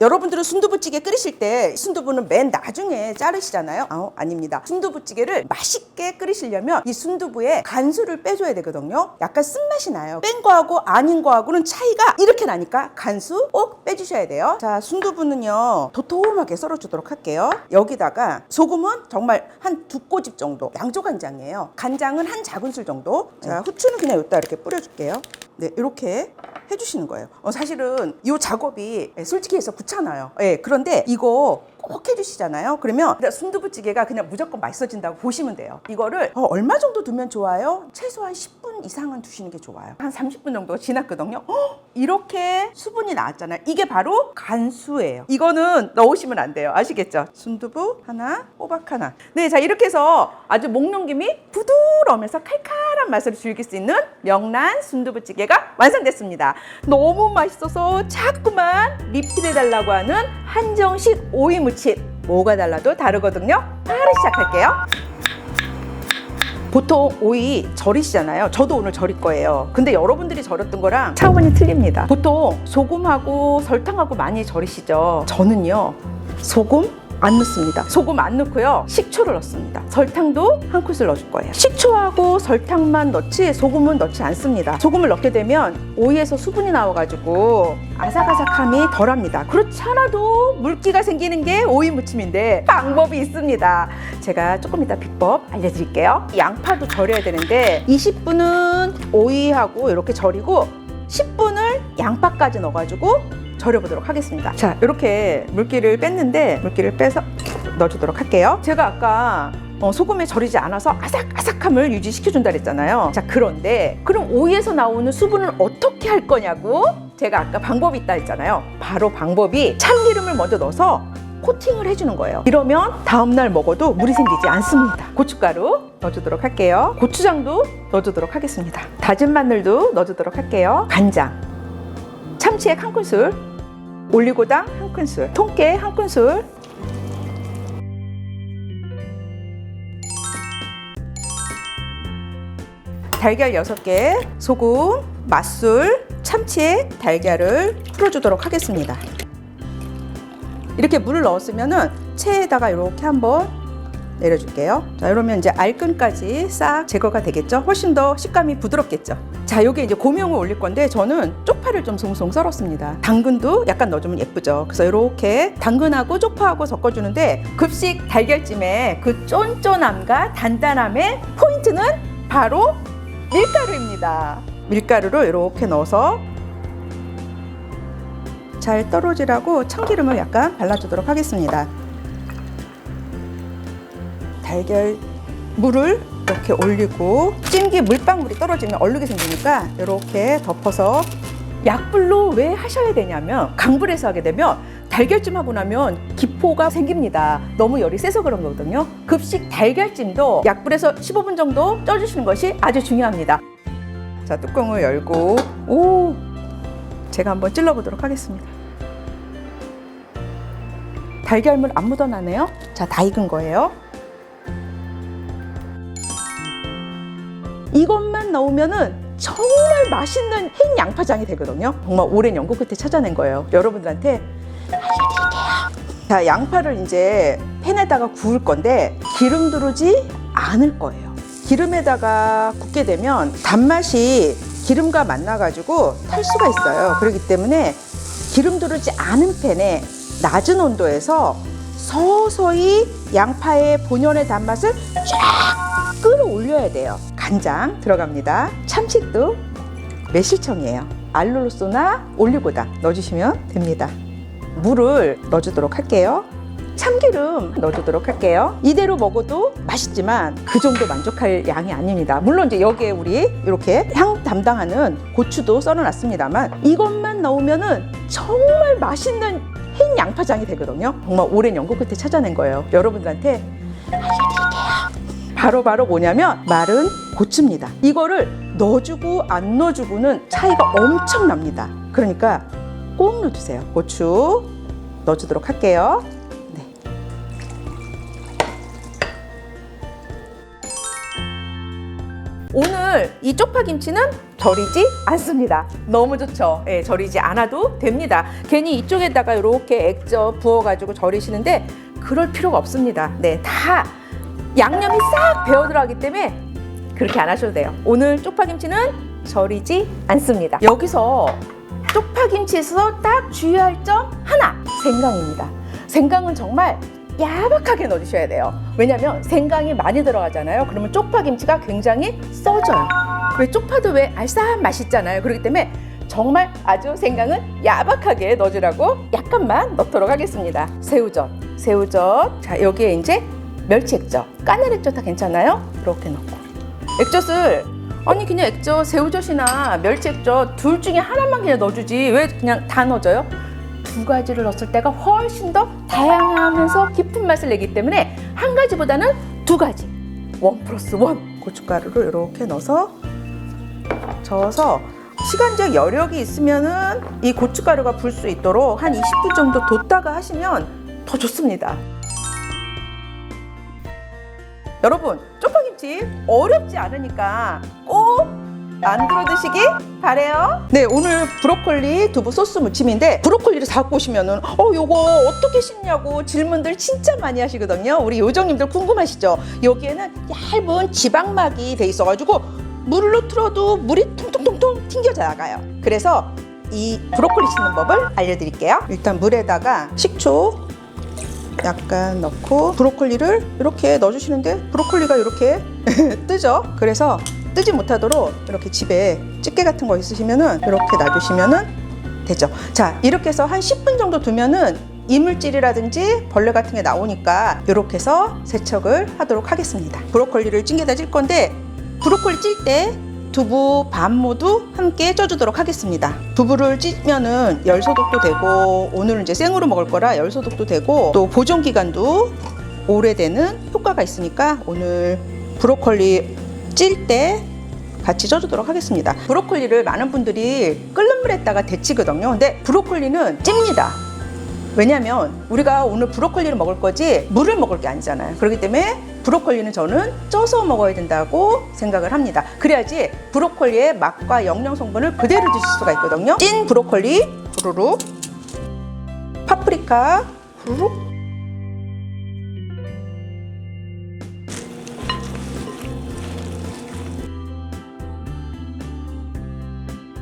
여러분들은 순두부찌개 끓이실 때 순두부는 맨 나중에 자르시잖아요. 아닙니다. 순두부찌개를 맛있게 끓이시려면 이 순두부에 간수를 빼줘야 되거든요. 약간 쓴맛이 나요. 뺀 거하고 아닌 거하고는 차이가 이렇게 나니까 간수 꼭 빼주셔야 돼요. 자, 순두부는요 도톰하게 썰어주도록 할게요. 여기다가 소금은 정말 한 2꼬집 정도, 양조간장이에요. 간장은 한 작은술 정도. 자, 후추는 그냥 여기다 이렇게 뿌려줄게요. 네, 이렇게 해주시는 거예요. 사실은 이 작업이 솔직히 해서 귀찮아요. 그런데 이거 꼭 해주시잖아요. 그러면 순두부찌개가 그냥 무조건 맛있어진다고 보시면 돼요. 이거를 얼마 정도 두면 좋아요? 최소한 10분 이상은 두시는 게 좋아요. 한 30분 정도가 지났거든요. 이렇게 수분이 나왔잖아요. 이게 바로 간수예요. 이거는 넣으시면 안 돼요. 아시겠죠? 순두부 하나, 호박 하나. 네, 자, 이렇게 해서 아주 목넘김이 부드러우면서 칼칼한 맛을 즐길 수 있는 명란 순두부찌개가 완성됐습니다. 너무 맛있어서 자꾸만 리필해달라고 하는 한정식 오이 무침. 뭐가 달라도 다르거든요. 바로 시작할게요. 보통 오이 절이시잖아요. 저도 오늘 절일 거예요. 근데 여러분들이 절였던 거랑 차원이 틀립니다. 보통 소금하고 설탕하고 많이 절이시죠. 저는요 소금 안 넣습니다. 소금 안 넣고요 식초를 넣습니다. 설탕도 한 큰술 넣어줄 거예요. 식초하고 설탕만 넣지 소금은 넣지 않습니다. 소금을 넣게 되면 오이에서 수분이 나와가지고 아삭아삭함이 덜합니다. 그렇지 않아도 물기가 생기는 게 오이 무침인데 방법이 있습니다. 제가 조금 이따 비법 알려드릴게요. 양파도 절여야 되는데 20분은 오이하고 이렇게 절이고 10분을 양파까지 넣어가지고 절여보도록 하겠습니다. 자, 이렇게 물기를 뺐는데 물기를 빼서 넣어주도록 할게요. 제가 아까 소금에 절이지 않아서 아삭아삭함을 유지시켜준다 그랬잖아요. 자, 그런데 그럼 오이에서 나오는 수분을 어떻게 할 거냐고 제가 아까 방법이 있다 했잖아요. 바로 방법이 참기름을 먼저 넣어서 코팅을 해주는 거예요. 이러면 다음날 먹어도 물이 생기지 않습니다. 고춧가루 넣어주도록 할게요. 고추장도 넣어주도록 하겠습니다. 다진 마늘도 넣어주도록 할게요. 간장, 참치액 한 큰술, 올리고당 한 큰술, 통깨 한 큰술, 달걀 6개, 소금, 맛술, 참치액, 달걀을 풀어주도록 하겠습니다. 이렇게 물을 넣었으면은 체에다가 이렇게 한번 내려줄게요. 자, 이러면 이제 알끈까지 싹 제거가 되겠죠? 훨씬 더 식감이 부드럽겠죠? 자, 여기 이제 고명을 올릴 건데 저는 쪽파를 좀 송송 썰었습니다. 당근도 약간 넣어주면 예쁘죠? 그래서 이렇게 당근하고 쪽파하고 섞어주는데 급식 달걀찜의 그 쫀쫀함과 단단함의 포인트는 바로 밀가루입니다. 밀가루를 이렇게 넣어서 잘 떨어지라고 참기름을 약간 발라주도록 하겠습니다. 달걀 물을 이렇게 올리고 찜기에 물방울이 떨어지면 얼룩이 생기니까 이렇게 덮어서 약불로 왜 하셔야 되냐면 강불에서 하게 되면 달걀찜 하고 나면 기포가 생깁니다. 너무 열이 세서 그런 거거든요. 급식 달걀찜도 약불에서 15분 정도 쪄주시는 것이 아주 중요합니다. 자, 뚜껑을 열고 제가 한번 찔러보도록 하겠습니다. 달걀물 안 묻어나네요. 자, 다 익은 거예요. 이것만 넣으면은 정말 맛있는 흰 양파장이 되거든요. 정말 오랜 연구 끝에 찾아낸 거예요. 여러분들한테 알려드릴게요. 자, 양파를 이제 팬에다가 구울 건데 기름 두르지 않을 거예요. 기름에다가 굽게 되면 단맛이 기름과 만나가지고 탈 수가 있어요. 그렇기 때문에 기름 두르지 않은 팬에 낮은 온도에서 서서히 양파의 본연의 단맛을 쫙 끌어올려야 돼요. 간장 들어갑니다. 참치도 매실청이에요. 알룰로소나 올리고당 넣어주시면 됩니다. 물을 넣어주도록 할게요. 참기름 넣어주도록 할게요. 이대로 먹어도 맛있지만 그 정도 만족할 양이 아닙니다. 물론 이제 여기에 우리 이렇게 향 담당하는 고추도 썰어놨습니다만 이것만 넣으면은 정말 맛있는 흰 양파장이 되거든요. 정말 오랜 연구 끝에 찾아낸 거예요. 여러분들한테 알려드릴게요. 바로 뭐냐면 마른 고추입니다. 이거를 넣어주고 안 넣어주고는 차이가 엄청 납니다. 그러니까 꼭 넣어주세요. 고추 넣어주도록 할게요. 네. 오늘 이 쪽파김치는 절이지 않습니다. 너무 좋죠? 예, 절이지 않아도 됩니다. 괜히 이쪽에다가 이렇게 액젓 부어가지고 절이시는데 그럴 필요가 없습니다. 네, 다 양념이 싹 배어 들어가기 때문에 그렇게 안 하셔도 돼요. 오늘 쪽파김치는 절이지 않습니다. 여기서 쪽파김치에서 딱 주의할 점 하나, 생강입니다. 생강은 정말 야박하게 넣어주셔야 돼요. 왜냐면 생강이 많이 들어가잖아요. 그러면 쪽파김치가 굉장히 써져요. 왜 쪽파도 왜 알싸한 맛이 있잖아요. 그렇기 때문에 정말 아주 생강은 야박하게 넣어주라고 약간만 넣도록 하겠습니다. 새우젓. 자, 여기에 이제 멸치 액젓, 까늘 액젓 다 괜찮아요? 이렇게 넣고 액젓을 아니 그냥 액젓, 새우젓이나 멸치 액젓 둘 중에 하나만 그냥 넣어주지 왜 그냥 다 넣어줘요? 두 가지를 넣었을 때가 훨씬 더 다양하면서 깊은 맛을 내기 때문에 한 가지보다는 두 가지 1+1 고춧가루를 이렇게 넣어서 저어서 시간적 여력이 있으면은 이 고춧가루가 불 수 있도록 한 20분 정도 뒀다가 하시면 더 좋습니다. 여러분, 쪽파김치 어렵지 않으니까 꼭 만들어 드시기 바래요. 네, 오늘 브로콜리 두부 소스 무침인데 브로콜리를 사갖고 오시면은 요거 어떻게 씻냐고 질문들 진짜 많이 하시거든요. 우리 요정님들 궁금하시죠? 여기에는 얇은 지방막이 돼 있어가지고 물로 틀어도 물이 통통통통 튕겨져 나가요. 그래서 이 브로콜리 씻는 법을 알려드릴게요. 일단 물에다가 식초 약간 넣고 브로콜리를 이렇게 넣어주시는데 브로콜리가 이렇게 뜨죠? 그래서 뜨지 못하도록 이렇게 집에 집게 같은 거 있으시면은 이렇게 놔주시면은 되죠. 자, 이렇게 해서 한 10분 정도 두면은 이물질이라든지 벌레 같은 게 나오니까 이렇게 해서 세척을 하도록 하겠습니다. 브로콜리를 찜게다 찔 건데 브로콜리 찔 때 두부 반 모두 함께 쪄주도록 하겠습니다. 두부를 찌면은 열 소독도 되고 오늘은 이제 생으로 먹을 거라 열 소독도 되고 또 보존 기간도 오래되는 효과가 있으니까 오늘 브로콜리 찔 때 같이 쪄주도록 하겠습니다. 브로콜리를 많은 분들이 끓는 물에다가 데치거든요. 근데 브로콜리는 찝니다. 왜냐면 우리가 오늘 브로콜리를 먹을 거지 물을 먹을 게 아니잖아요. 그렇기 때문에 브로콜리는 저는 쪄서 먹어야 된다고 생각을 합니다. 그래야지 브로콜리의 맛과 영양 성분을 그대로 드실 수가 있거든요. 찐 브로콜리 후루룩, 파프리카 후루룩,